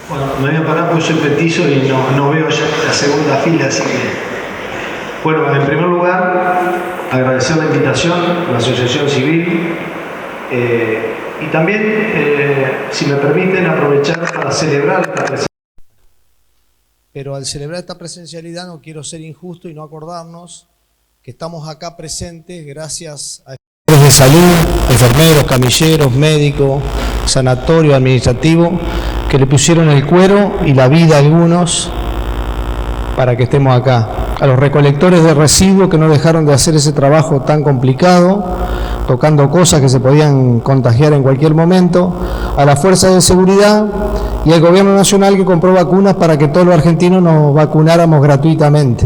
Bueno, me voy a parar porque soy petizo y no veo ya la segunda fila, así que... Bueno, en primer lugar, agradecer la invitación a la Asociación Civil y también, si me permiten, aprovechar para celebrar esta presencialidad. Pero al celebrar esta presencialidad no quiero ser injusto y no acordarnos que estamos acá presentes gracias a de salud, enfermeros, camilleros, médicos, sanatorio, administrativo, que le pusieron el cuero y la vida a algunos para que estemos acá. A los recolectores de residuos que no dejaron de hacer ese trabajo tan complicado, tocando cosas que se podían contagiar en cualquier momento, a las fuerzas de seguridad y al gobierno nacional que compró vacunas para que todos los argentinos nos vacunáramos gratuitamente.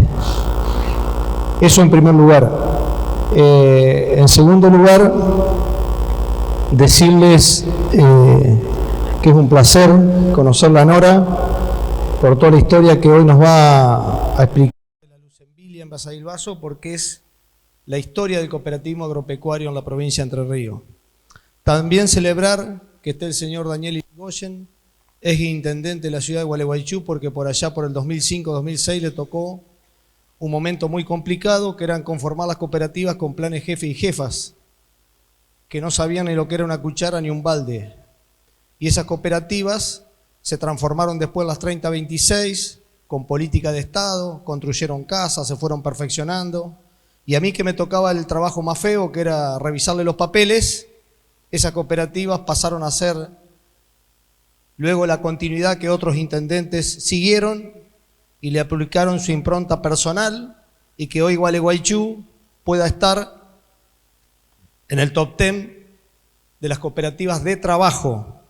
Eso en primer lugar. En segundo lugar, decirles que es un placer conocer a Nora por toda la historia que hoy nos va a explicar la Lucembilia en Basavilbaso, porque es la historia del cooperativismo agropecuario en la provincia de Entre Ríos. También celebrar que esté el señor Daniel Irigoyen, es intendente de la ciudad de Gualeguaychú, porque por allá por el 2005-2006 le tocó un momento muy complicado, que eran conformar las cooperativas con planes jefe y jefas, que no sabían ni lo que era una cuchara ni un balde. Y esas cooperativas se transformaron después en las 3026, con política de Estado, construyeron casas, se fueron perfeccionando. Y a mí que me tocaba el trabajo más feo, que era revisarle los papeles, esas cooperativas pasaron a ser luego la continuidad que otros intendentes siguieron y le aplicaron su impronta personal, y que hoy Gualeguaychú pueda estar en el top 10 de las cooperativas de trabajo.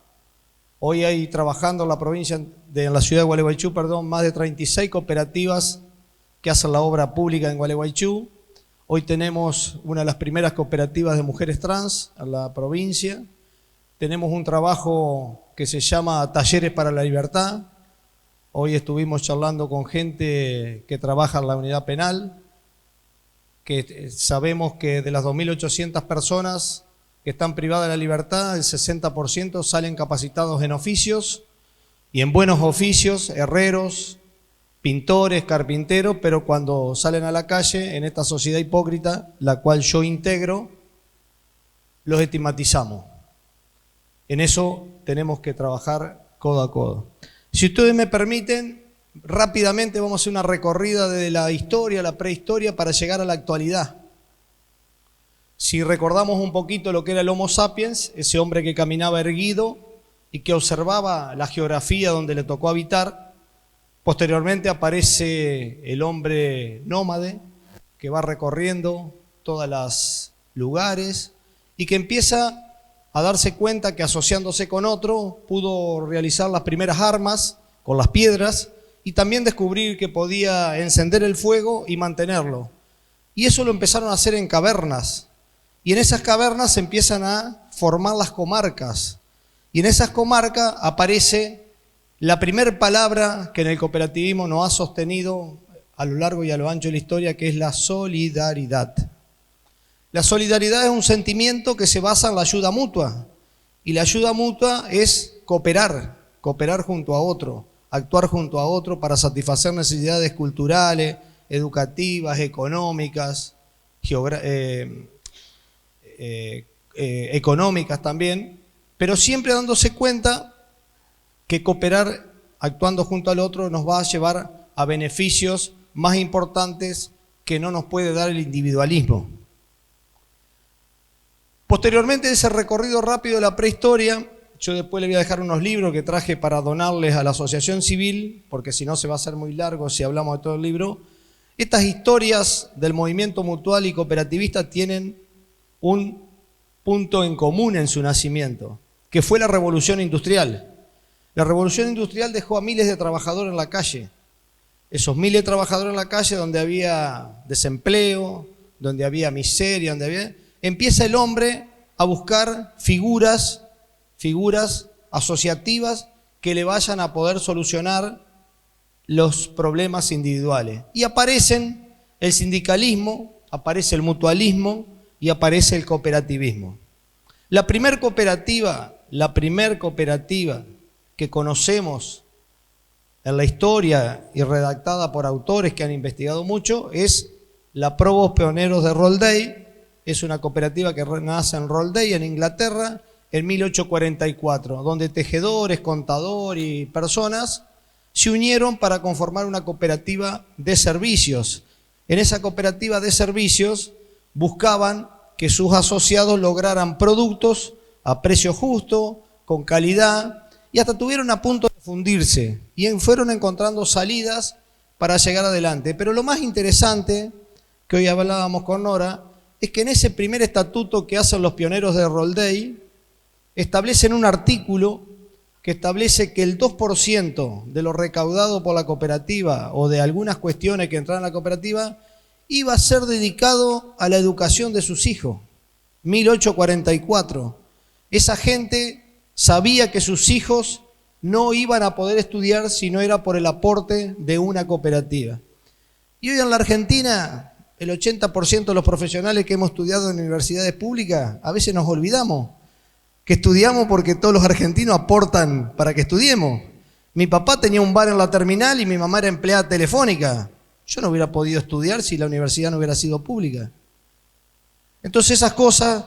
Hoy hay trabajando en la provincia, en la ciudad de Gualeguaychú, más de 36 cooperativas que hacen la obra pública en Gualeguaychú. Hoy tenemos una de las primeras cooperativas de mujeres trans en la provincia. Tenemos un trabajo que se llama Talleres para la Libertad. Hoy estuvimos charlando con gente que trabaja en la unidad penal, que sabemos que de las 2.800 personas que están privadas de la libertad, el 60% salen capacitados en oficios y en buenos oficios, herreros, pintores, carpinteros, pero cuando salen a la calle, en esta sociedad hipócrita, la cual yo integro, los estigmatizamos. En eso tenemos que trabajar codo a codo. Si ustedes me permiten, rápidamente vamos a hacer una recorrida de la historia, la prehistoria, para llegar a la actualidad. Si recordamos un poquito lo que era el Homo sapiens, ese hombre que caminaba erguido y que observaba la geografía donde le tocó habitar, posteriormente aparece el hombre nómade, que va recorriendo todos los lugares y que empieza a darse cuenta que asociándose con otro pudo realizar las primeras armas con las piedras y también descubrir que podía encender el fuego y mantenerlo. Y eso lo empezaron a hacer en cavernas. Y en esas cavernas se empiezan a formar las comarcas. Y en esas comarcas aparece la primera palabra que en el cooperativismo nos ha sostenido a lo largo y a lo ancho de la historia, que es la solidaridad. La solidaridad es un sentimiento que se basa en la ayuda mutua. Y la ayuda mutua es cooperar junto a otro, actuar junto a otro para satisfacer necesidades culturales, educativas, económicas, económicas también, pero siempre dándose cuenta que cooperar actuando junto al otro nos va a llevar a beneficios más importantes que no nos puede dar el individualismo. Posteriormente de ese recorrido rápido de la prehistoria, yo después le voy a dejar unos libros que traje para donarles a la Asociación Civil, porque si no se va a hacer muy largo si hablamos de todo el libro. Estas historias del movimiento mutual y cooperativista tienen un punto en común en su nacimiento, que fue la Revolución Industrial. La Revolución Industrial dejó a miles de trabajadores en la calle. Esos miles de trabajadores en la calle donde había desempleo, donde había miseria, empieza el hombre a buscar figuras asociativas que le vayan a poder solucionar los problemas individuales. Y aparecen el sindicalismo, aparece el mutualismo y aparece el cooperativismo. La primer cooperativa que conocemos en la historia y redactada por autores que han investigado mucho, es la Probos Pioneros de Rolday. Es una cooperativa que nace en Rolday, en Inglaterra, en 1844, donde tejedores, contadores y personas se unieron para conformar una cooperativa de servicios. En esa cooperativa de servicios buscaban que sus asociados lograran productos a precio justo, con calidad, y hasta tuvieron a punto de fundirse y fueron encontrando salidas para llegar adelante. Pero lo más interesante, que hoy hablábamos con Nora, es que en ese primer estatuto que hacen los pioneros de Rolday, establecen un artículo que establece que el 2% de lo recaudado por la cooperativa o de algunas cuestiones que entraran en la cooperativa iba a ser dedicado a la educación de sus hijos. 1844. Esa gente sabía que sus hijos no iban a poder estudiar si no era por el aporte de una cooperativa. Y hoy en la Argentina, el 80% de los profesionales que hemos estudiado en universidades públicas, a veces nos olvidamos que estudiamos porque todos los argentinos aportan para que estudiemos. Mi papá tenía un bar en la terminal y mi mamá era empleada telefónica. Yo no hubiera podido estudiar si la universidad no hubiera sido pública. Entonces esas cosas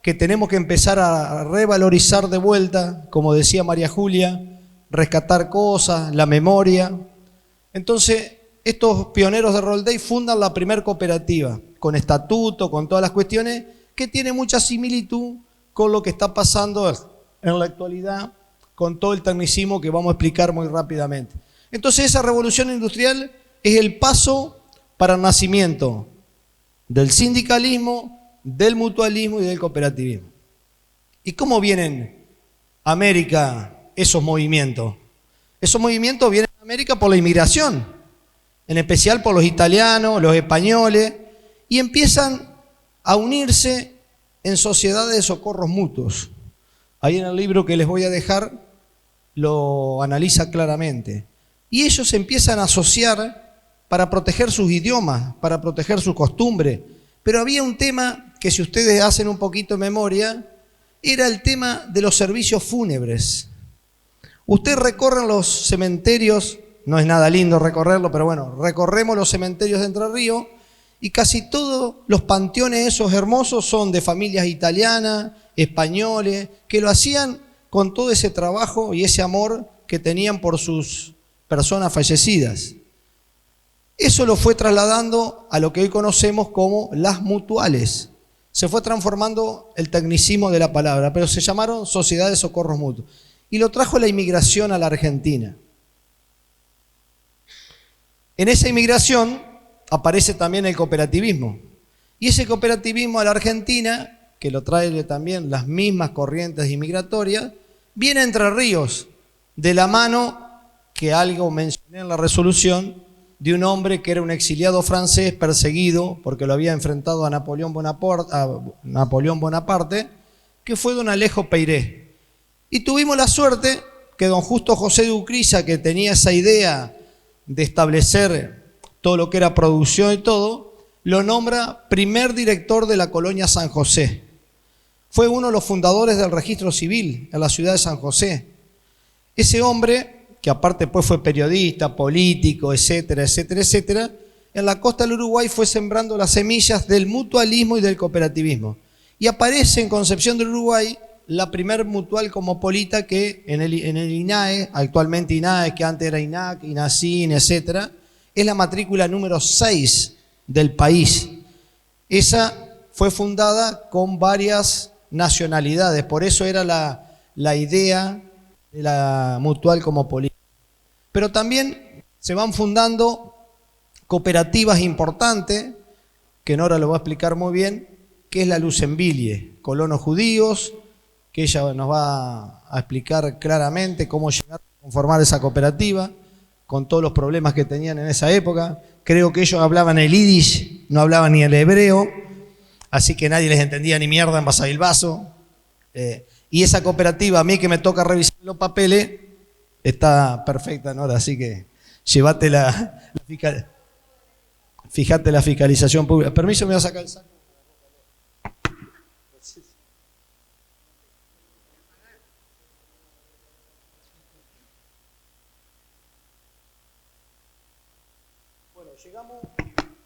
que tenemos que empezar a revalorizar de vuelta, como decía María Julia, rescatar cosas, la memoria. Entonces estos pioneros de Rolday fundan la primer cooperativa, con estatuto, con todas las cuestiones, que tiene mucha similitud con lo que está pasando en la actualidad, con todo el tecnicismo que vamos a explicar muy rápidamente. Entonces esa revolución industrial es el paso para el nacimiento del sindicalismo, del mutualismo y del cooperativismo. ¿Y cómo vienen a América esos movimientos? Esos movimientos vienen a América por la inmigración, en especial por los italianos, los españoles, y empiezan a unirse en sociedades de socorros mutuos. Ahí en el libro que les voy a dejar lo analiza claramente. Y ellos se empiezan a asociar para proteger sus idiomas, para proteger sus costumbres. Pero había un tema que, si ustedes hacen un poquito de memoria, era el tema de los servicios fúnebres. Ustedes recorren los cementerios, no es nada lindo recorrerlo, pero bueno, recorremos los cementerios de Entre Ríos y casi todos los panteones esos hermosos son de familias italianas, españoles, que lo hacían con todo ese trabajo y ese amor que tenían por sus personas fallecidas. Eso lo fue trasladando a lo que hoy conocemos como las mutuales. Se fue transformando el tecnicismo de la palabra, pero se llamaron sociedades de socorros mutuos. Y lo trajo la inmigración a la Argentina. En esa inmigración aparece también el cooperativismo. Y ese cooperativismo a la Argentina, que lo trae también las mismas corrientes inmigratorias, viene a Entre Ríos, de la mano, que algo mencioné en la resolución, de un hombre que era un exiliado francés perseguido porque lo había enfrentado a Napoleón Bonaparte, que fue don Alejo Peiré. Y tuvimos la suerte que don Justo José de Ucrisa, que tenía esa idea de establecer todo lo que era producción y todo, lo nombra primer director de la colonia San José. Fue uno de los fundadores del registro civil en la ciudad de San José. Ese hombre, que aparte después fue periodista, político, etcétera, etcétera, etcétera, en la costa del Uruguay fue sembrando las semillas del mutualismo y del cooperativismo. Y aparece en Concepción del Uruguay la primer mutual cosmopolita que en el INAE, actualmente INAE, que antes era INAC, INACIN, etcétera, es la matrícula número 6 del país. Esa fue fundada con varias nacionalidades, por eso era la idea de la mutual cosmopolita. Pero también se van fundando cooperativas importantes, que Nora lo va a explicar muy bien, que es la Lucembilie, colonos judíos, que ella nos va a explicar claramente cómo llegar a conformar esa cooperativa, con todos los problemas que tenían en esa época. Creo que ellos hablaban el yiddish, no hablaban ni el hebreo, así que nadie les entendía ni mierda en Basavilbaso. Y esa cooperativa, a mí que me toca revisar los papeles, está perfecta, Nora, así que llévate fíjate la fiscalización pública. Permiso, me voy a sacar el saco.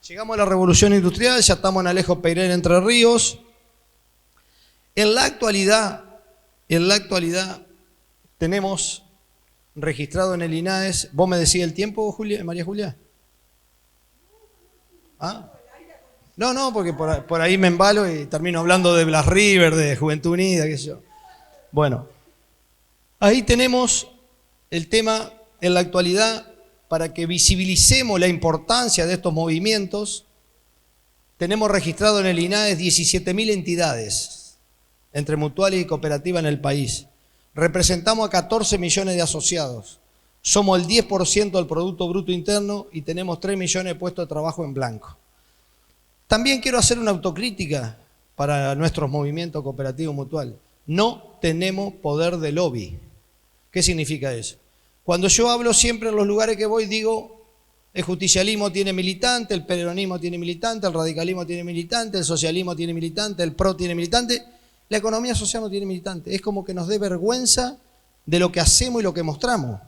Llegamos a la revolución industrial, ya estamos en Alejo Peirén, Entre Ríos. En la actualidad tenemos registrado en el INAES, ¿vos me decís el tiempo, María Julia? ¿Ah? No, porque por ahí me embalo y termino hablando de Blas River, de Juventud Unida, qué sé yo. Bueno, ahí tenemos el tema en la actualidad para que visibilicemos la importancia de estos movimientos. Tenemos registrado en el INAES 17.000 entidades, entre mutuales y cooperativas en el país. Representamos a 14 millones de asociados. Somos el 10% del Producto Bruto Interno y tenemos 3 millones de puestos de trabajo en blanco. También quiero hacer una autocrítica para nuestros movimientos cooperativos mutuales. No tenemos poder de lobby. ¿Qué significa eso? Cuando yo hablo siempre en los lugares que voy, digo, el justicialismo tiene militante, el peronismo tiene militante, el radicalismo tiene militante, el socialismo tiene militante, el PRO tiene militante. La economía social no tiene militante. Es como que nos dé vergüenza de lo que hacemos y lo que mostramos.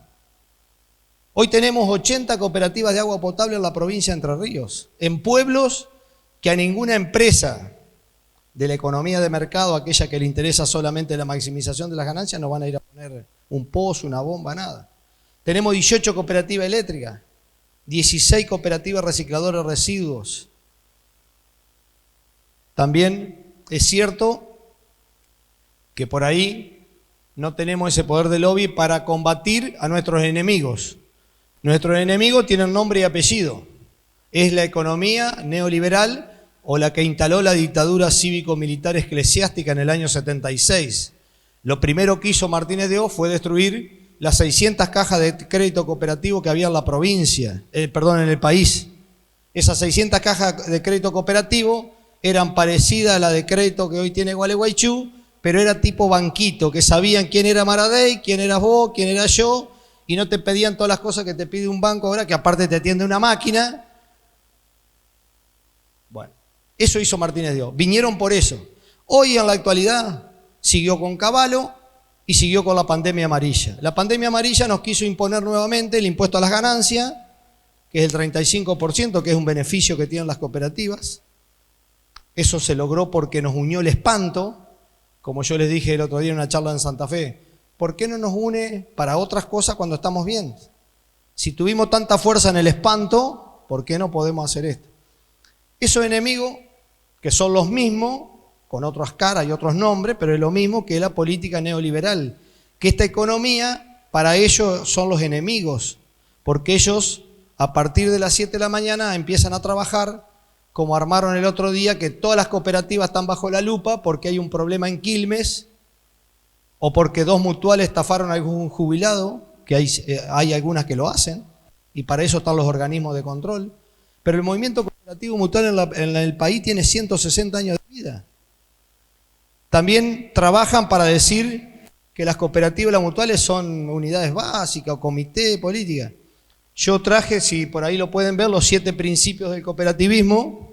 Hoy tenemos 80 cooperativas de agua potable en la provincia de Entre Ríos, en pueblos que a ninguna empresa de la economía de mercado, aquella que le interesa solamente la maximización de las ganancias, no van a ir a poner un pozo, una bomba, nada. Tenemos 18 cooperativas eléctricas, 16 cooperativas recicladoras de residuos. También es cierto que por ahí no tenemos ese poder de lobby para combatir a nuestros enemigos. Nuestros enemigos tienen nombre y apellido. Es la economía neoliberal o la que instaló la dictadura cívico-militar eclesiástica en el año 76. Lo primero que hizo Martínez de Oz fue destruir las 600 cajas de crédito cooperativo que había en la provincia, en el país. Esas 600 cajas de crédito cooperativo eran parecidas a la de crédito que hoy tiene Gualeguaychú, pero era tipo banquito, que sabían quién era Maradei, quién eras vos, quién era yo, y no te pedían todas las cosas que te pide un banco ahora, que aparte te atiende una máquina. Bueno, eso hizo Martínez de Oz. Vinieron por eso. Hoy en la actualidad siguió con Cavallo y siguió con la pandemia amarilla. La pandemia amarilla nos quiso imponer nuevamente el impuesto a las ganancias, que es el 35%, que es un beneficio que tienen las cooperativas. Eso se logró porque nos unió el espanto. Como yo les dije el otro día en una charla en Santa Fe, ¿por qué no nos une para otras cosas cuando estamos bien? Si tuvimos tanta fuerza en el espanto, ¿por qué no podemos hacer esto? Esos enemigos, que son los mismos, con otras caras y otros nombres, pero es lo mismo que la política neoliberal, que esta economía para ellos son los enemigos, porque ellos a partir de las 7 de la mañana empiezan a trabajar, como armaron el otro día, que todas las cooperativas están bajo la lupa porque hay un problema en Quilmes o porque 2 mutuales estafaron a algún jubilado, que hay algunas que lo hacen, y para eso están los organismos de control. Pero el movimiento cooperativo mutual en el país tiene 160 años de vida. También trabajan para decir que las cooperativas y las mutuales son unidades básicas o comité de política. Yo traje, si por ahí lo pueden ver, los 7 principios del cooperativismo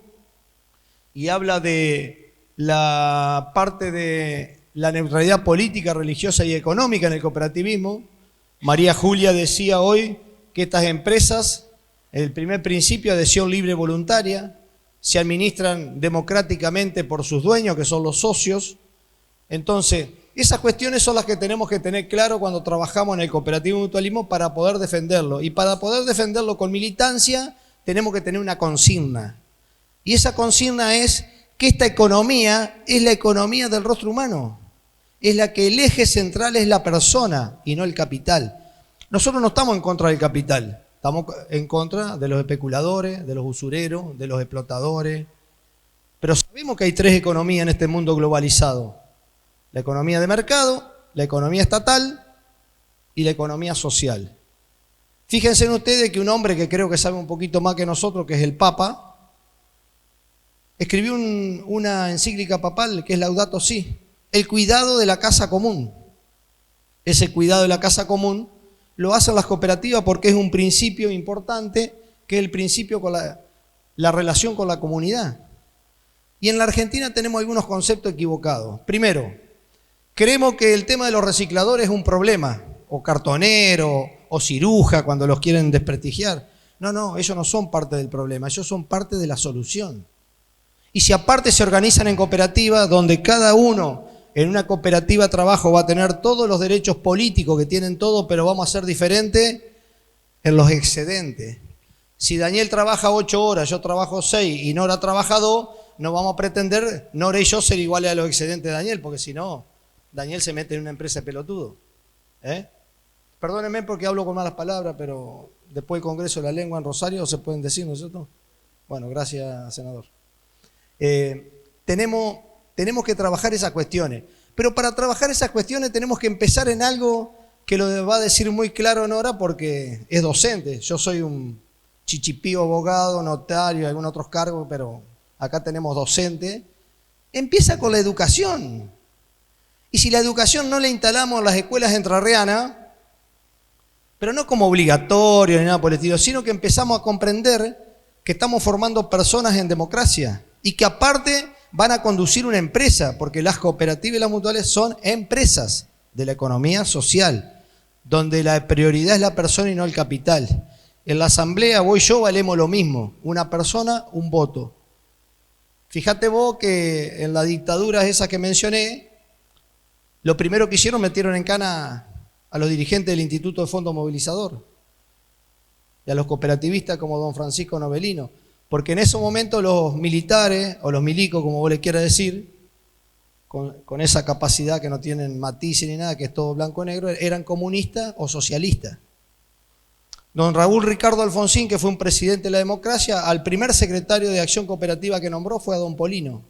y habla de la parte de la neutralidad política, religiosa y económica en el cooperativismo. María Julia decía hoy que estas empresas, el primer principio, adhesión libre y voluntaria, se administran democráticamente por sus dueños, que son los socios. Entonces, esas cuestiones son las que tenemos que tener claro cuando trabajamos en el cooperativo mutualismo para poder defenderlo. Y para poder defenderlo con militancia, tenemos que tener una consigna. Y esa consigna es que esta economía es la economía del rostro humano. Es la que el eje central es la persona y no el capital. Nosotros no estamos en contra del capital. Estamos en contra de los especuladores, de los usureros, de los explotadores. Pero sabemos que hay 3 economías en este mundo globalizado. La economía de mercado, la economía estatal y la economía social. Fíjense en ustedes que un hombre que creo que sabe un poquito más que nosotros, que es el Papa, escribió una encíclica papal que es Laudato Si, el cuidado de la casa común. Ese cuidado de la casa común lo hacen las cooperativas porque es un principio importante, que es el principio con la relación con la comunidad. Y en la Argentina tenemos algunos conceptos equivocados. Primero, creemos que el tema de los recicladores es un problema, o cartonero, o ciruja, cuando los quieren desprestigiar. No, no, ellos no son parte del problema, ellos son parte de la solución. Y si aparte se organizan en cooperativas, donde cada uno en una cooperativa de trabajo va a tener todos los derechos políticos que tienen todos, pero vamos a ser diferentes en los excedentes. Si Daniel trabaja 8 horas, yo trabajo 6 y Nora trabaja 2, no vamos a pretender Nora y yo ser iguales a los excedentes de Daniel, porque si no, Daniel se mete en una empresa de pelotudo. Perdónenme porque hablo con malas palabras, pero después del Congreso de la Lengua en Rosario se pueden decir, ¿no es cierto? Bueno, gracias, senador. Tenemos que trabajar esas cuestiones, pero para trabajar esas cuestiones tenemos que empezar en algo que lo va a decir muy claro Nora porque es docente. Yo soy un chichipío abogado, notario y algunos otros cargos, pero acá tenemos docente. Empieza con la educación. Y si la educación no la instalamos en las escuelas entrerrianas, pero no como obligatorio ni nada por el estilo, sino que empezamos a comprender que estamos formando personas en democracia y que aparte van a conducir una empresa, porque las cooperativas y las mutuales son empresas de la economía social, donde la prioridad es la persona y no el capital. En la asamblea vos y yo valemos lo mismo, una persona, un voto. Fíjate vos que en la dictadura esa que mencioné, lo primero que hicieron metieron en cana a los dirigentes del Instituto de Fondo Movilizador y a los cooperativistas como don Francisco Novelino, porque en ese momento los militares, o los milicos, como vos le quieras decir, con esa capacidad que no tienen matices ni nada, que es todo blanco y negro, eran comunistas o socialistas. Don Raúl Ricardo Alfonsín, que fue un presidente de la democracia, al primer secretario de Acción Cooperativa que nombró fue a don Polino.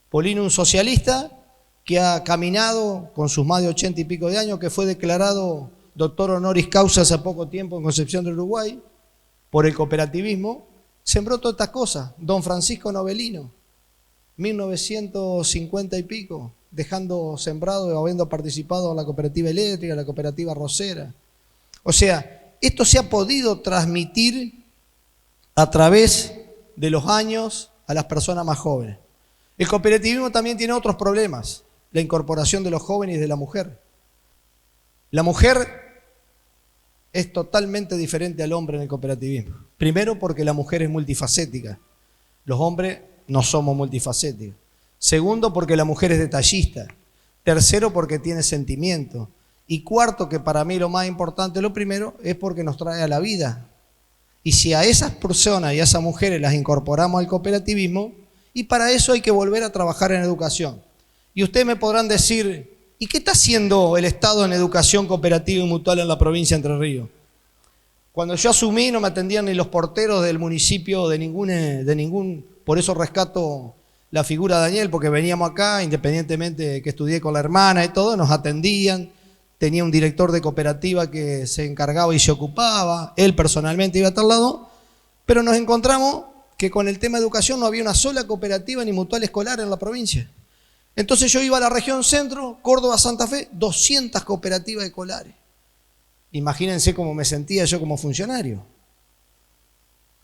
Polino, un socialista que ha caminado con sus más de 80 y pico de años, que fue declarado doctor honoris causa hace poco tiempo en Concepción del Uruguay, por el cooperativismo, sembró todas estas cosas. Don Francisco Novelino, 1950 y pico, dejando sembrado, habiendo participado en la cooperativa eléctrica, la cooperativa arrocera. O sea, esto se ha podido transmitir a través de los años a las personas más jóvenes. El cooperativismo también tiene otros problemas, la incorporación de los jóvenes y de la mujer. La mujer es totalmente diferente al hombre en el cooperativismo. Primero porque la mujer es multifacética. Los hombres no somos multifacéticos. Segundo porque la mujer es detallista. Tercero porque tiene sentimiento. Y cuarto, que para mí lo más importante, lo primero, es porque nos trae a la vida. Y si a esas personas y a esas mujeres las incorporamos al cooperativismo, y para eso hay que volver a trabajar en educación. Y ustedes me podrán decir, ¿y qué está haciendo el Estado en educación cooperativa y mutual en la provincia de Entre Ríos? Cuando yo asumí no me atendían ni los porteros del municipio de ningún, por eso rescato la figura de Daniel, porque veníamos acá, independientemente de que estudié con la hermana y todo, nos atendían, tenía un director de cooperativa que se encargaba y se ocupaba, él personalmente iba a tal lado, pero nos encontramos que con el tema de educación no había una sola cooperativa ni mutual escolar en la provincia. Entonces yo iba a la región centro, Córdoba, Santa Fe, 200 cooperativas escolares. Imagínense cómo me sentía yo como funcionario.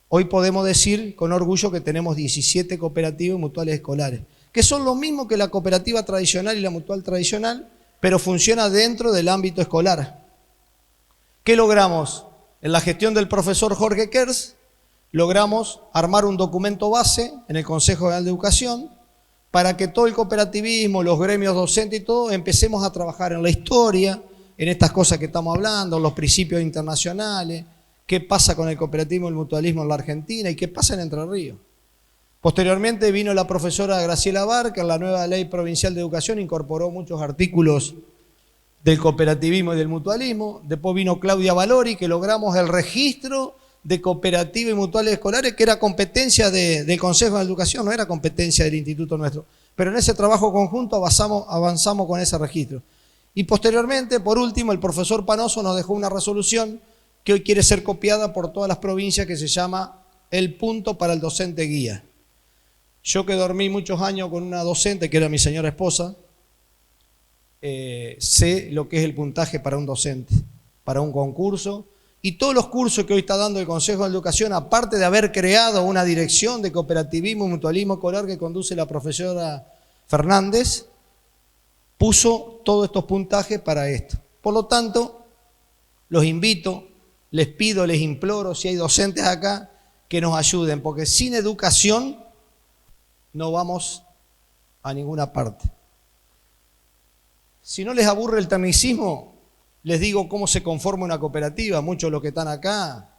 Hoy podemos decir con orgullo que tenemos 17 cooperativas y mutuales escolares, que son lo mismo que la cooperativa tradicional y la mutual tradicional, pero funciona dentro del ámbito escolar. ¿Qué logramos? En la gestión del profesor Jorge Kers, logramos armar un documento base en el Consejo General de Educación para que todo el cooperativismo, los gremios docentes y todo, empecemos a trabajar en la historia, en estas cosas que estamos hablando, los principios internacionales, qué pasa con el cooperativismo y el mutualismo en la Argentina y qué pasa en Entre Ríos. Posteriormente vino la profesora Graciela Bar, que en la nueva Ley Provincial de Educación incorporó muchos artículos del cooperativismo y del mutualismo. Después vino Claudia Valori, que logramos el registro de cooperativas y mutuales escolares, que era competencia del Consejo de Educación, no era competencia del instituto nuestro. Pero en ese trabajo conjunto avanzamos con ese registro. Y posteriormente, por último, el profesor Panoso nos dejó una resolución que hoy quiere ser copiada por todas las provincias, que se llama El Punto para el Docente Guía. Yo que dormí muchos años con una docente, que era mi señora esposa, sé lo que es el puntaje para un docente, para un concurso. Y todos los cursos que hoy está dando el Consejo de Educación, aparte de haber creado una dirección de cooperativismo y mutualismo escolar que conduce la profesora Fernández, puso todos estos puntajes para esto. Por lo tanto, los invito les pido, les imploro, si hay docentes acá, que nos ayuden, porque sin educación no vamos a ninguna parte. Si no les aburre el tecnicismo, les digo cómo se conforma una cooperativa. Muchos de los que están acá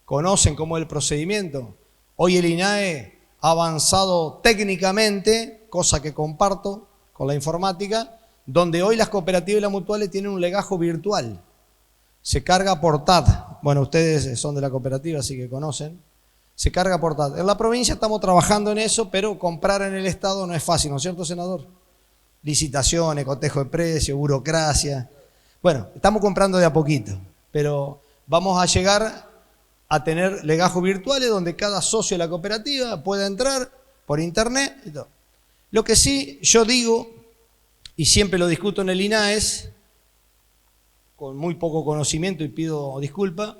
conocen cómo es el procedimiento. Hoy el INAE ha avanzado técnicamente, cosa que comparto con la informática, donde hoy las cooperativas y las mutuales tienen un legajo virtual. Se carga por TAT. Bueno, ustedes son de la cooperativa, así que conocen. Se carga por TAT. En la provincia estamos trabajando en eso, pero comprar en el Estado no es fácil, ¿no es cierto, senador? Licitaciones, cotejo de precios, burocracia. Bueno, estamos comprando de a poquito, pero vamos a llegar a tener legajos virtuales donde cada socio de la cooperativa pueda entrar por internet y todo. Lo que sí yo digo, y siempre lo discuto en el INAES, con muy poco conocimiento y pido disculpa,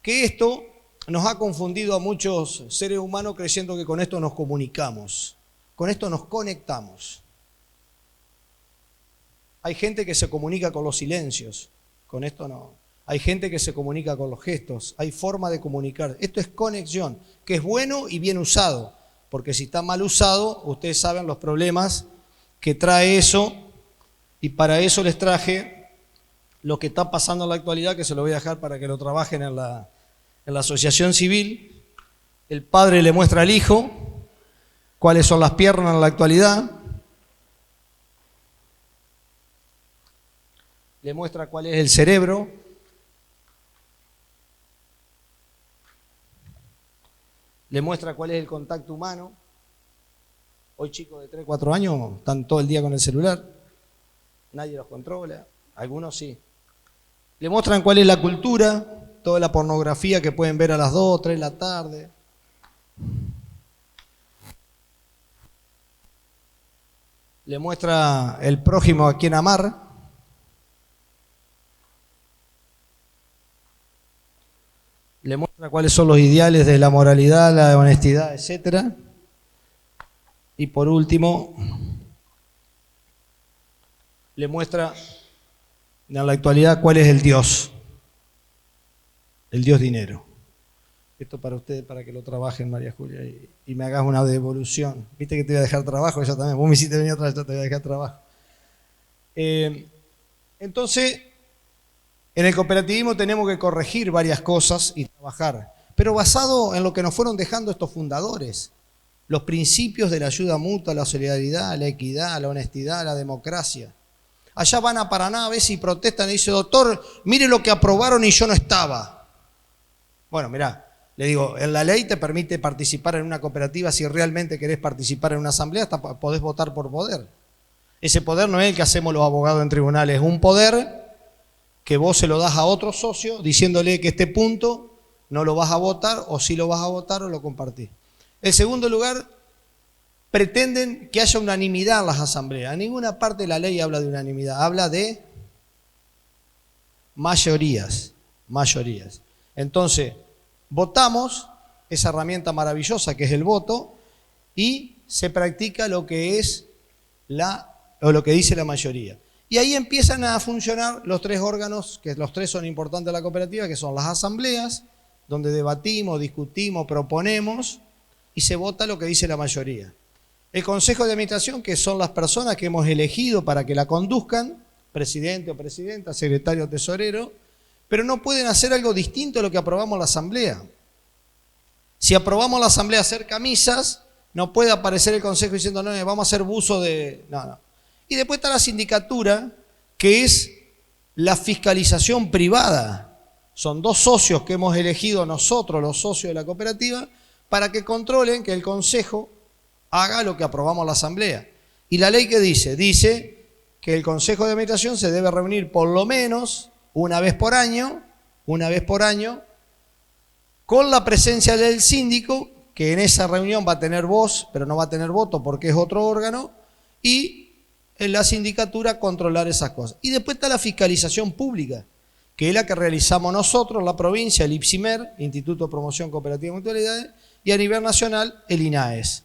que esto nos ha confundido a muchos seres humanos creyendo que con esto nos comunicamos, con esto nos conectamos. Hay gente que se comunica con los silencios, con esto no. Hay gente que se comunica con los gestos, hay forma de comunicar. Esto es conexión, que es bueno y bien usado, porque si está mal usado, ustedes saben los problemas que trae eso, y para eso les traje lo que está pasando en la actualidad, que se lo voy a dejar para que lo trabajen en la asociación civil. El padre le muestra al hijo cuáles son las piernas en la actualidad, le muestra cuál es el cerebro, le muestra cuál es el contacto humano. Hoy chicos de 3, 4 años están todo el día con el celular, nadie los controla, algunos sí. Le muestran cuál es la cultura, toda la pornografía que pueden ver a las 2, 3 de la tarde. Le muestra el prójimo a quien amar. Le muestra cuáles son los ideales de la moralidad, la honestidad, etc. Y por último, le muestra en la actualidad cuál es el Dios dinero. Esto para ustedes, para que lo trabajen, María Julia, y me hagas una devolución. Viste que te voy a dejar trabajo, yo también. Vos me hiciste venir atrás, yo te voy a dejar trabajo. Entonces, en el cooperativismo tenemos que corregir varias cosas y trabajar, pero basado en lo que nos fueron dejando estos fundadores, los principios de la ayuda mutua, la solidaridad, la equidad, la honestidad, la democracia. Allá van a Paraná a veces y protestan y dicen, doctor, mire lo que aprobaron y yo no estaba. Bueno, mirá, le digo, en la ley te permite participar en una cooperativa si realmente querés participar en una asamblea, hasta podés votar por poder. Ese poder no es el que hacemos los abogados en tribunales, es un poder que vos se lo das a otro socio diciéndole que este punto no lo vas a votar o si lo vas a votar o lo compartís. En segundo lugar, pretenden que haya unanimidad en las asambleas. En ninguna parte de la ley habla de unanimidad, habla de mayorías. Entonces, votamos esa herramienta maravillosa que es el voto y se practica lo que es lo que dice la mayoría. Y ahí empiezan a funcionar los 3 órganos, que los 3 son importantes de la cooperativa, que son las asambleas, donde debatimos, discutimos, proponemos y se vota lo que dice la mayoría. El consejo de administración, que son las personas que hemos elegido para que la conduzcan, presidente o presidenta, secretario o tesorero, pero no pueden hacer algo distinto a lo que aprobamos en la asamblea. Si aprobamos la asamblea hacer camisas, no puede aparecer el consejo diciendo, no, vamos a hacer buzo de... No. Y después está la sindicatura, que es la fiscalización privada. Son 2 socios que hemos elegido nosotros, los socios de la cooperativa, para que controlen que el consejo haga lo que aprobamos en la asamblea. ¿Y la ley qué dice? Dice que el consejo de administración se debe reunir por lo menos una vez por año, con la presencia del síndico, que en esa reunión va a tener voz, pero no va a tener voto porque es otro órgano, y en la sindicatura controlar esas cosas. Y después está la fiscalización pública, que es la que realizamos nosotros, la provincia, el IPSIMER, Instituto de Promoción Cooperativa y Mutualidades, y a nivel nacional, el INAES.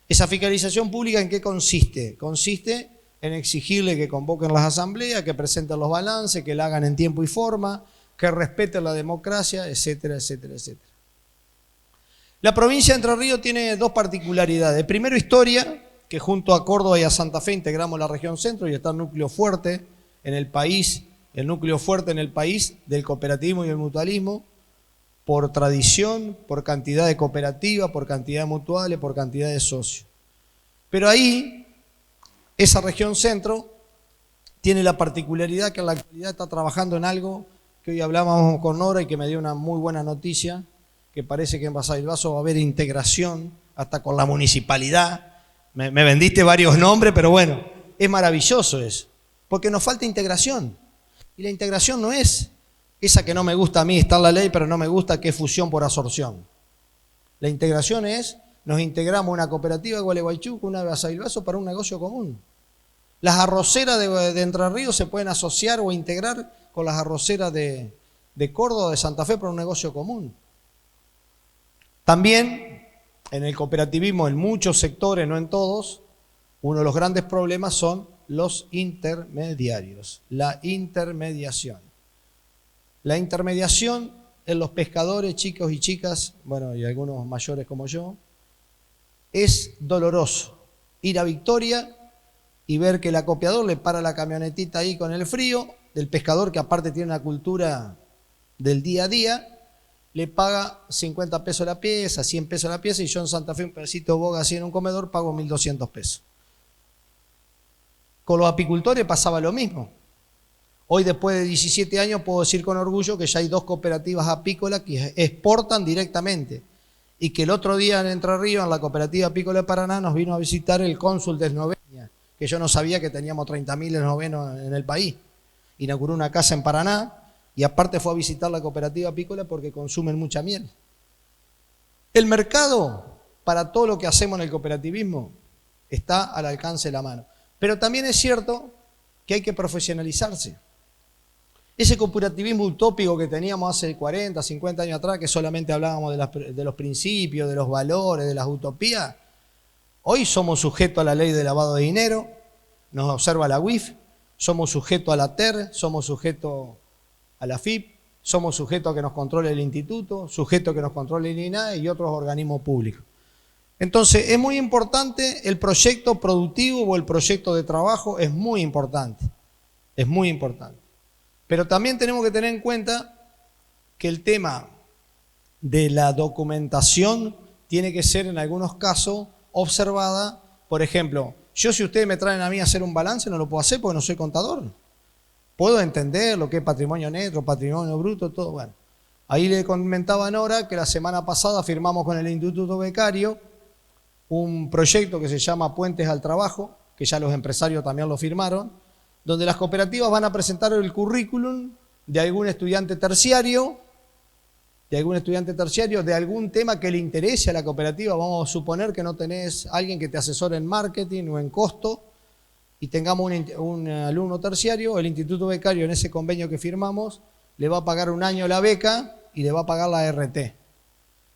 ¿Esa fiscalización pública en qué consiste? Consiste en exigirle que convoquen las asambleas, que presenten los balances, que la hagan en tiempo y forma, que respeten la democracia, etcétera, etcétera, etcétera. La provincia de Entre Ríos tiene dos particularidades. Primero, historia, que junto a Córdoba y a Santa Fe integramos la región centro y está el núcleo fuerte en el país, del cooperativismo y el mutualismo, por tradición, por cantidad de cooperativas, por cantidad de mutuales, por cantidad de socios. Pero ahí, esa región centro tiene la particularidad que en la actualidad está trabajando en algo que hoy hablábamos con Nora y que me dio una muy buena noticia, que parece que en Basavilbaso va a haber integración hasta con la municipalidad. Me vendiste varios nombres, pero bueno, es maravilloso eso, porque nos falta integración. Y la integración no es esa que no me gusta a mí, está en la ley, pero no me gusta, que es fusión por absorción. La integración es, nos integramos una cooperativa de Gualeguaychú con una de Basavilbaso para un negocio común. Las arroceras de Entre Ríos se pueden asociar o integrar con las arroceras de Córdoba, de Santa Fe, para un negocio común. También en el cooperativismo, en muchos sectores, no en todos, uno de los grandes problemas son los intermediarios, la intermediación. La intermediación en los pescadores, chicos y chicas, bueno, y algunos mayores como yo, es doloroso. Ir a Victoria y ver que el acopiador le para la camionetita ahí con el frío, del pescador que aparte tiene una cultura del día a día, le paga 50 pesos la pieza, 100 pesos la pieza, y yo en Santa Fe un pedacito de boga así en un comedor pago 1.200 pesos. Con los apicultores pasaba lo mismo. Hoy, después de 17 años, puedo decir con orgullo que ya hay 2 cooperativas apícolas que exportan directamente, y que el otro día en Entre Ríos, en la cooperativa apícola de Paraná, nos vino a visitar el cónsul de Eslovenia, que yo no sabía que teníamos 30.000 eslovenos en el país. Inauguró una casa en Paraná y aparte fue a visitar la cooperativa apícola porque consumen mucha miel. El mercado para todo lo que hacemos en el cooperativismo está al alcance de la mano. Pero también es cierto que hay que profesionalizarse. Ese cooperativismo utópico que teníamos hace 40, 50 años atrás, que solamente hablábamos de los principios, de los valores, de las utopías, hoy somos sujetos a la ley de lavado de dinero, nos observa la UIF, somos sujetos a la TER, somos sujetos a la FIP, somos sujetos a que nos controle el instituto, sujetos a que nos controle el INAE y otros organismos públicos. Entonces, es muy importante el proyecto productivo o el proyecto de trabajo, es muy importante, es muy importante. Pero también tenemos que tener en cuenta que el tema de la documentación tiene que ser en algunos casos observada. Por ejemplo, yo, si ustedes me traen a mí a hacer un balance, no lo puedo hacer porque no soy contador. Puedo entender lo que es patrimonio neto, patrimonio bruto, todo. Bueno, ahí le comentaba a Nora que la semana pasada firmamos con el Instituto Becario un proyecto que se llama Puentes al Trabajo, que ya los empresarios también lo firmaron, donde las cooperativas van a presentar el currículum de algún estudiante terciario, de algún tema que le interese a la cooperativa. Vamos a suponer que no tenés alguien que te asesore en marketing o en costo, y tengamos un alumno terciario. El Instituto Becario, en ese convenio que firmamos, le va a pagar un año la beca y le va a pagar la RT.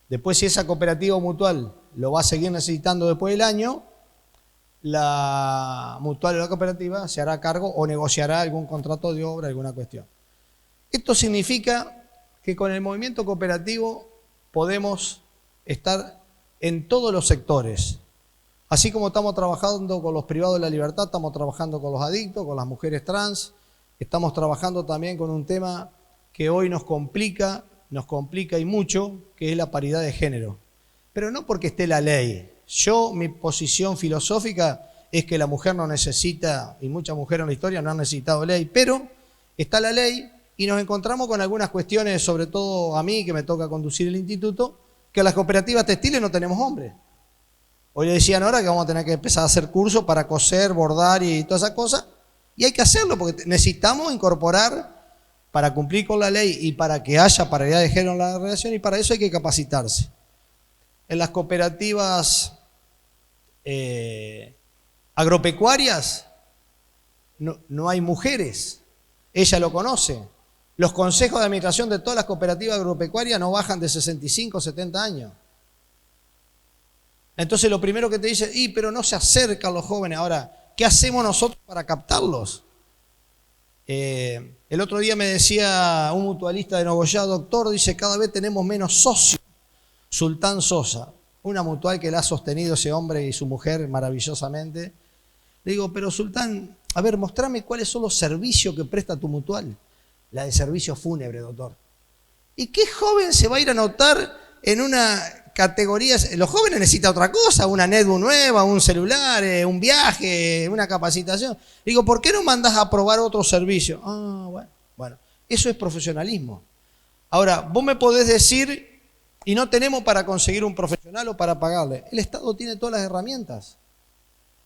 Después, si esa cooperativa mutual lo va a seguir necesitando después del año, la mutual o la cooperativa se hará cargo o negociará algún contrato de obra, alguna cuestión. Esto significa que con el movimiento cooperativo podemos estar en todos los sectores. Así como estamos trabajando con los privados de la libertad, estamos trabajando con los adictos, con las mujeres trans, estamos trabajando también con un tema que hoy nos complica y mucho, que es la paridad de género. Pero no porque esté la ley. Mi posición filosófica es que la mujer no necesita, y muchas mujeres en la historia no han necesitado ley, pero está la ley y nos encontramos con algunas cuestiones, sobre todo a mí, que me toca conducir el instituto, que en las cooperativas textiles no tenemos hombres. Hoy le decían ahora que vamos a tener que empezar a hacer cursos para coser, bordar y todas esas cosas, y hay que hacerlo porque necesitamos incorporar para cumplir con la ley y para que haya paridad de género en la relación, y para eso hay que capacitarse. En las cooperativas agropecuarias no hay mujeres, ella lo conoce. Los consejos de administración de todas las cooperativas agropecuarias no bajan de 65 o 70 años. Entonces lo primero que te dice, pero no se acercan los jóvenes. Ahora, ¿qué hacemos nosotros para captarlos? El otro día me decía un mutualista de Nogoyá, doctor, dice, cada vez tenemos menos socios. Sultán Sosa, una mutual que la ha sostenido ese hombre y su mujer maravillosamente. Le digo, pero Sultán, a ver, mostrame cuáles son los servicios que presta tu mutual. La de servicio fúnebre, doctor. ¿Y qué joven se va a ir a anotar en una categoría? Los jóvenes necesitan otra cosa, una netbook nueva, un celular, un viaje, una capacitación. Digo, ¿por qué no mandás a probar otro servicio? Ah, bueno, eso es profesionalismo. Ahora, vos me podés decir, y no tenemos para conseguir un profesional o para pagarle. El Estado tiene todas las herramientas.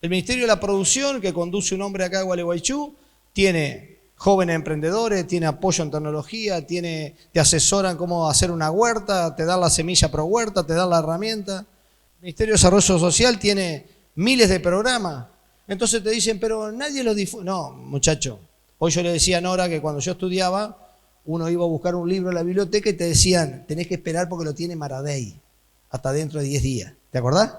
El Ministerio de la Producción, que conduce un hombre acá de Gualeguaychú, tiene jóvenes emprendedores, tiene apoyo en tecnología, te asesoran cómo hacer una huerta, te dan la semilla pro huerta, te dan la herramienta. El Ministerio de Desarrollo Social tiene miles de programas. Entonces te dicen, pero nadie los difunde. No, muchacho. Hoy yo le decía a Nora que cuando yo estudiaba, uno iba a buscar un libro en la biblioteca y te decían, tenés que esperar porque lo tiene Maradei, hasta dentro de 10 días. ¿Te acordás?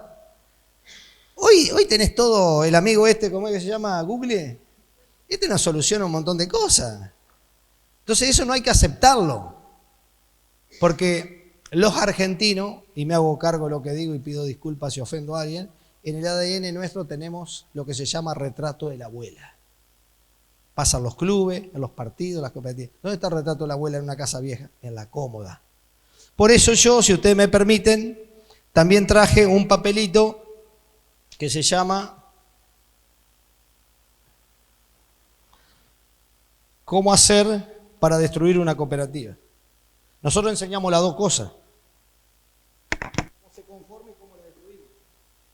Hoy tenés todo, el amigo ¿cómo es que se llama? Google. Esta es una solución a un montón de cosas. Entonces eso no hay que aceptarlo. Porque los argentinos, y me hago cargo de lo que digo y pido disculpas si ofendo a alguien, en el ADN nuestro tenemos lo que se llama retrato de la abuela. Pasa en los clubes, en los partidos, las cooperativas. ¿Dónde está el retrato de la abuela en una casa vieja? En la cómoda. Por eso yo, si ustedes me permiten, también traje un papelito que se llama ¿Cómo hacer para destruir una cooperativa? Nosotros enseñamos las dos cosas. ¿Cómo se conforma y cómo la destruimos?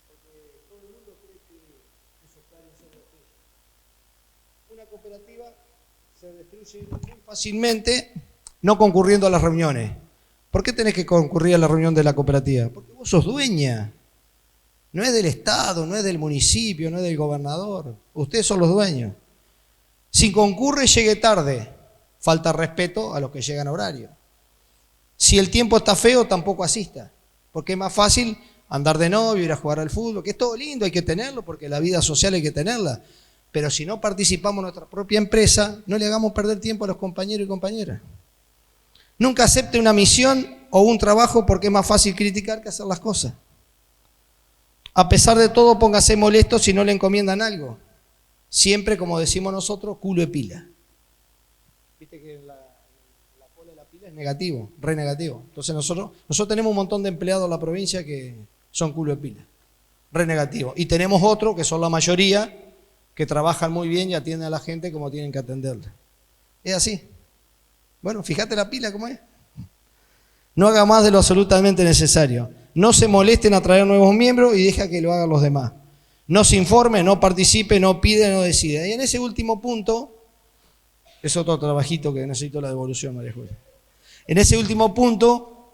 Porque todo el mundo cree que eso está en ser de una cooperativa se destruye muy fácilmente no concurriendo a las reuniones. ¿Por qué tenés que concurrir a la reunión de la cooperativa? Porque vos sos dueña. No es del Estado, no es del municipio, no es del gobernador. Ustedes son los dueños. Si concurre, llegue tarde. Falta respeto a los que llegan a horario. Si el tiempo está feo, tampoco asista. Porque es más fácil andar de novio, ir a jugar al fútbol, que es todo lindo, hay que tenerlo, porque la vida social hay que tenerla. Pero si no participamos en nuestra propia empresa, no le hagamos perder tiempo a los compañeros y compañeras. Nunca acepte una misión o un trabajo porque es más fácil criticar que hacer las cosas. A pesar de todo, póngase molesto si no le encomiendan algo. Siempre, como decimos nosotros, culo de pila. Viste que la cola de la pila es negativo, re negativo. Entonces nosotros tenemos un montón de empleados en la provincia que son culo de pila, re negativo. Y tenemos otros, que son la mayoría, que trabajan muy bien y atienden a la gente como tienen que atenderla. Es así. Bueno, fíjate la pila cómo es. No haga más de lo absolutamente necesario. No se molesten a traer nuevos miembros y deja que lo hagan los demás. No se informe, no participe, no pide, no decide. Y en ese último punto, es otro trabajito que necesito la devolución, María Julia. En ese último punto,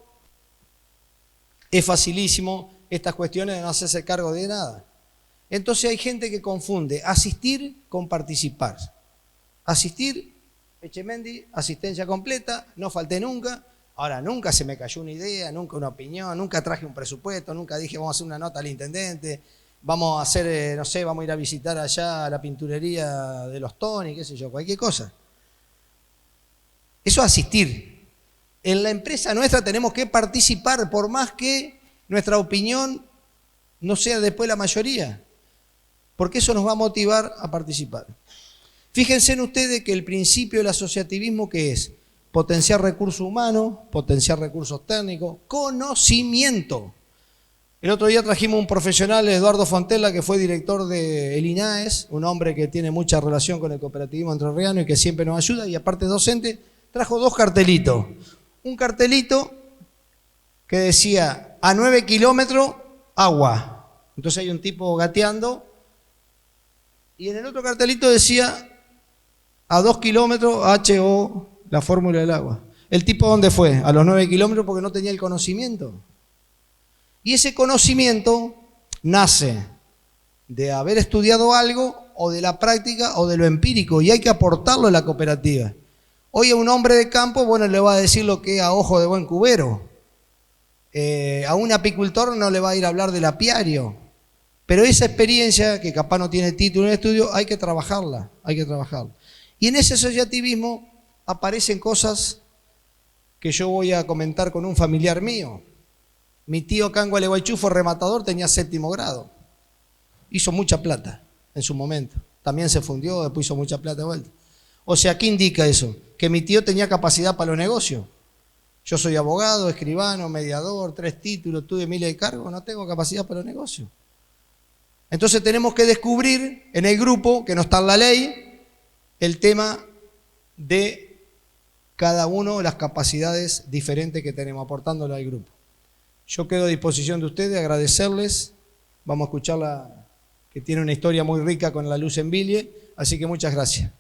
es facilísimo estas cuestiones de no hacerse cargo de nada. Entonces hay gente que confunde asistir con participar. Asistir, Echemendi, asistencia completa, no falté nunca. Ahora, nunca se me cayó una idea, nunca una opinión, nunca traje un presupuesto, nunca dije vamos a hacer una nota al intendente, vamos a hacer, no sé, vamos a ir a visitar allá a la pinturería de los Tony, qué sé yo, cualquier cosa. Eso es asistir. En la empresa nuestra tenemos que participar, por más que nuestra opinión no sea después la mayoría, porque eso nos va a motivar a participar. Fíjense en ustedes que el principio del asociativismo, ¿qué es? Potenciar recursos humanos, potenciar recursos técnicos, conocimiento. El otro día trajimos un profesional, Eduardo Fontella, que fue director del INAES, un hombre que tiene mucha relación con el cooperativismo entrerriano y que siempre nos ayuda, y aparte docente, trajo dos cartelitos. Un cartelito que decía, a 9 kilómetros, agua. Entonces hay un tipo gateando, y en el otro cartelito decía, a 2 kilómetros, HO, la fórmula del agua. ¿El tipo dónde fue? A los 9 kilómetros porque no tenía el conocimiento. Y ese conocimiento nace de haber estudiado algo o de la práctica o de lo empírico y hay que aportarlo a la cooperativa. Hoy a un hombre de campo, bueno, le va a decir lo que es a ojo de buen cubero. A un apicultor no le va a ir a hablar del apiario. Pero esa experiencia, que capaz no tiene título en estudio, hay que trabajarla, hay que trabajarla. Y en ese asociativismo aparecen cosas que yo voy a comentar con un familiar mío. Mi tío acá en Gualeguaychú fue rematador, tenía 7º grado. Hizo mucha plata en su momento. También se fundió, después hizo mucha plata de vuelta. O sea, ¿qué indica eso? Que mi tío tenía capacidad para los negocios. Yo soy abogado, escribano, mediador, 3 títulos, tuve miles de cargos, no tengo capacidad para los negocios. Entonces tenemos que descubrir en el grupo, que no está en la ley, el tema de cada uno, las capacidades diferentes que tenemos, aportándole al grupo. Yo quedo a disposición de ustedes, agradecerles. Vamos a escucharla, que tiene una historia muy rica con la Lucembilie, así que muchas gracias.